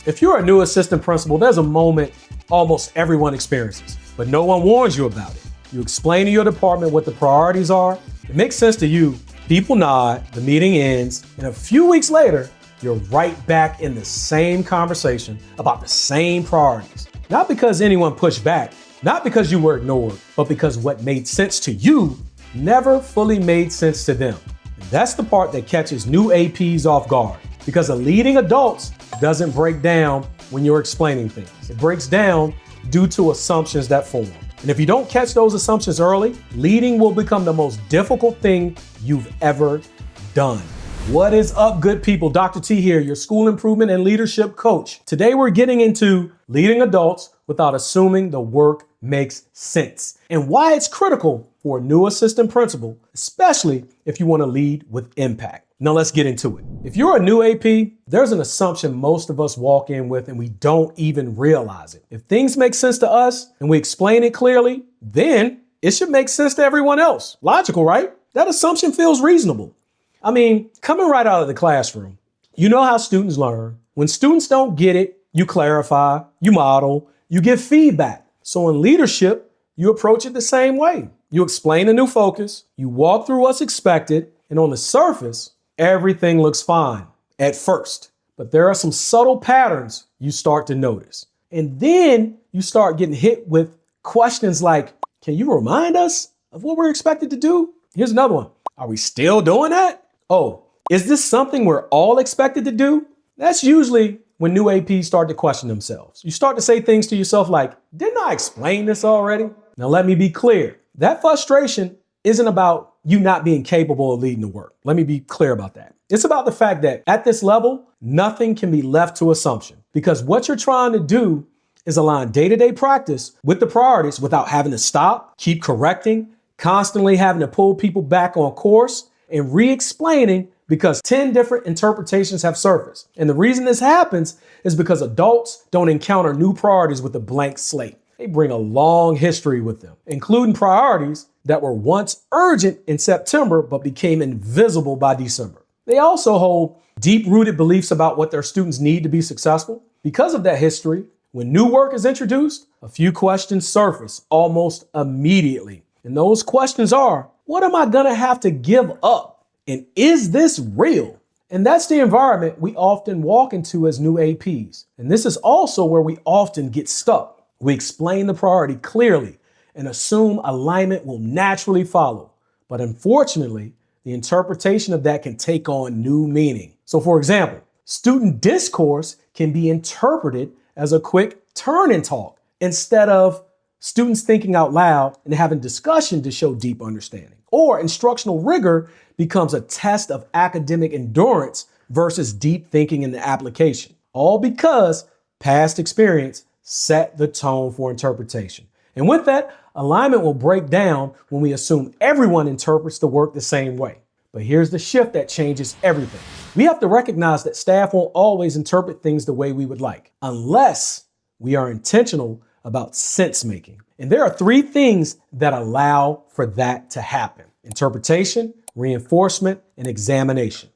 If you're a new assistant principal, there's a moment almost everyone experiences, but no one warns you about it. You explain to your department what the priorities are. It makes sense to you. People nod, the meeting ends, and a few weeks later, you're right back in the same conversation about the same priorities. Not because anyone pushed back, not because you were ignored, but because what made sense to you never fully made sense to them. And that's the part that catches new APs off guard, because a leading adults doesn't break down when you're explaining things. It breaks down due to assumptions that form. And if you don't catch those assumptions early, leading will become the most difficult thing you've ever done. What is up, good people? Dr. T here, your school improvement and leadership coach. Today we're getting into leading adults without assuming the work makes sense and why it's critical for a new assistant principal, especially if you want to lead with impact. Now let's get into it. If you're a new AP, there's an assumption most of us walk in with and we don't even realize it. If things make sense to us and we explain it clearly, then it should make sense to everyone else. Logical, right? That assumption feels reasonable. I mean, coming right out of the classroom, you know how students learn. When students don't get it, you clarify, you model, you give feedback. So in leadership, you approach it the same way. You explain a new focus, you walk through what's expected, and on the surface, everything looks fine at first. But there are some subtle patterns you start to notice. And then you start getting hit with questions like, can you remind us of what we're expected to do? Here's another one. Are we still doing that? Oh, is this something we're all expected to do? That's usually when new APs start to question themselves. You start to say things to yourself like, didn't I explain this already? Now, let me be clear. That frustration isn't about you not being capable of leading the work. Let me be clear about that. It's about the fact that at this level, nothing can be left to assumption, because what you're trying to do is align day-to-day practice with the priorities without having to stop, keep correcting, constantly having to pull people back on course, and re-explaining because 10 different interpretations have surfaced. And the reason this happens is because adults don't encounter new priorities with a blank slate. They bring a long history with them, including priorities that were once urgent in September but became invisible by December. They also hold deep-rooted beliefs about what their students need to be successful. Because of that history, when new work is introduced, a few questions surface almost immediately. And those questions are, what am I gonna have to give up? And is this real? And that's the environment we often walk into as new APs. And this is also where we often get stuck. We explain the priority clearly and assume alignment will naturally follow. But unfortunately, the interpretation of that can take on new meaning. So for example, student discourse can be interpreted as a quick turn and talk instead of students thinking out loud and having discussion to show deep understanding. Or instructional rigor becomes a test of academic endurance versus deep thinking in the application. All because past experience set the tone for interpretation. And with that, alignment will break down when we assume everyone interprets the work the same way. But here's the shift that changes everything. We have to recognize that staff won't always interpret things the way we would like, unless we are intentional about sense making. And there are three things that allow for that to happen: interpretation, reinforcement, and examination.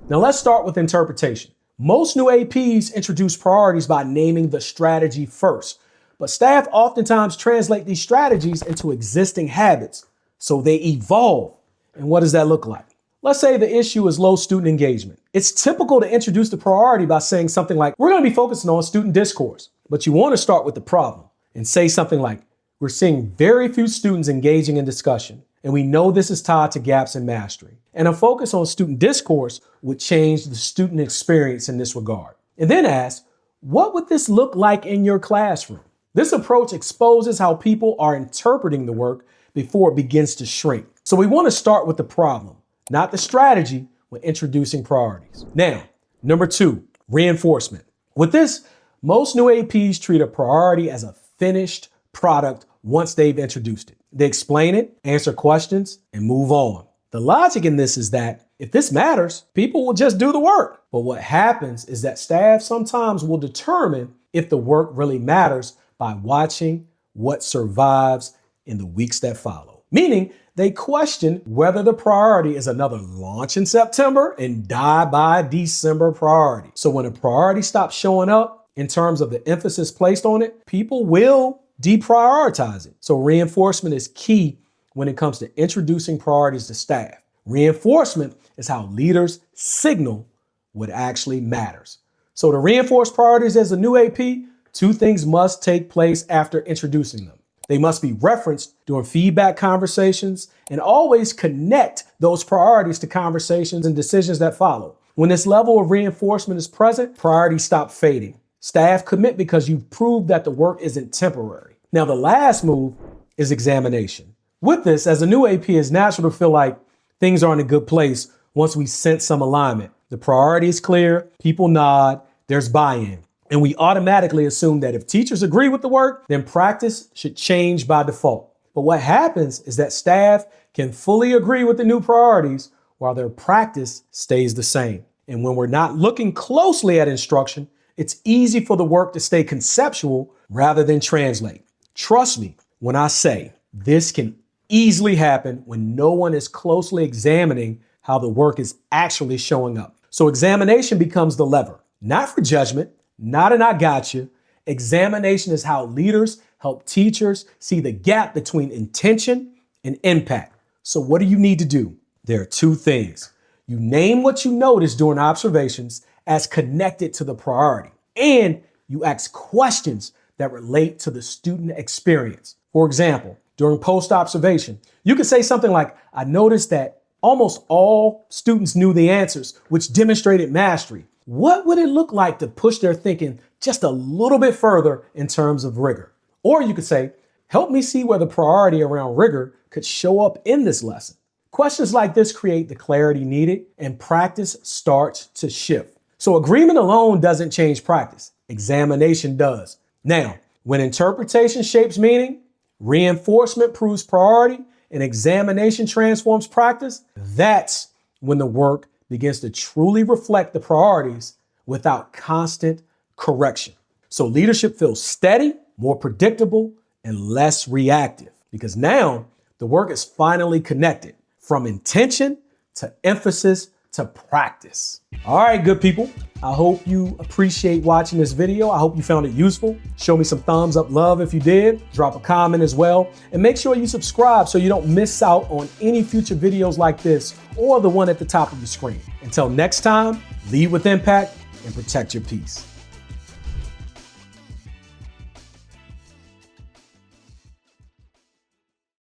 Now let's start with interpretation. Most new APs introduce priorities by naming the strategy first, but staff oftentimes translate these strategies into existing habits, so they evolve. And what does that look like? Let's say the issue is low student engagement. It's typical to introduce the priority by saying something like, we're going to be focusing on student discourse, but you want to start with the problem and say something like, we're seeing very few students engaging in discussion, and we know this is tied to gaps in mastery. And a focus on student discourse would change the student experience in this regard. And then ask, what would this look like in your classroom? This approach exposes how people are interpreting the work before it begins to shrink. So we want to start with the problem, not the strategy, when introducing priorities. Now, number 2, reinforcement. With this, most new APs treat a priority as a finished product once they've introduced it. They explain it, answer questions, and move on. The logic in this is that if this matters, people will just do the work. But what happens is that staff sometimes will determine if the work really matters by watching what survives in the weeks that follow. Meaning, they question whether the priority is another launch in September and die by December priority. So when a priority stops showing up, in terms of the emphasis placed on it, people will deprioritize it. So reinforcement is key when it comes to introducing priorities to staff. Reinforcement is how leaders signal what actually matters. So to reinforce priorities as a new AP, two things must take place after introducing them. They must be referenced during feedback conversations and always connect those priorities to conversations and decisions that follow. When this level of reinforcement is present, priorities stop fading. Staff commit because you've proved that the work isn't temporary. Now, the last move is examination. With this, as a new AP, it's natural to feel like things are in a good place once we sense some alignment. The priority is clear, people nod, there's buy-in. And we automatically assume that if teachers agree with the work, then practice should change by default. But what happens is that staff can fully agree with the new priorities while their practice stays the same. And when we're not looking closely at instruction, it's easy for the work to stay conceptual rather than translate. Trust me when I say this can easily happen when no one is closely examining how the work is actually showing up. So examination becomes the lever, not for judgment, not an I got you. Examination is how leaders help teachers see the gap between intention and impact. So what do you need to do? There are two things. You name what you notice during observations as connected to the priority, and you ask questions that relate to the student experience. For example, during post-observation, you could say something like, I noticed that almost all students knew the answers, which demonstrated mastery. What would it look like to push their thinking just a little bit further in terms of rigor? Or you could say, help me see where the priority around rigor could show up in this lesson. Questions like this create the clarity needed and practice starts to shift. So agreement alone doesn't change practice. Examination does. Now, when interpretation shapes meaning, reinforcement proves priority, and examination transforms practice, that's when the work begins to truly reflect the priorities without constant correction. So leadership feels steady, more predictable, and less reactive because now the work is finally connected from intention to emphasis to practice. All right, good people. I hope you appreciate watching this video. I hope you found it useful. Show me some thumbs up love if you did. Drop a comment as well. And make sure you subscribe so you don't miss out on any future videos like this or the one at the top of your screen. Until next time, lead with impact and protect your peace.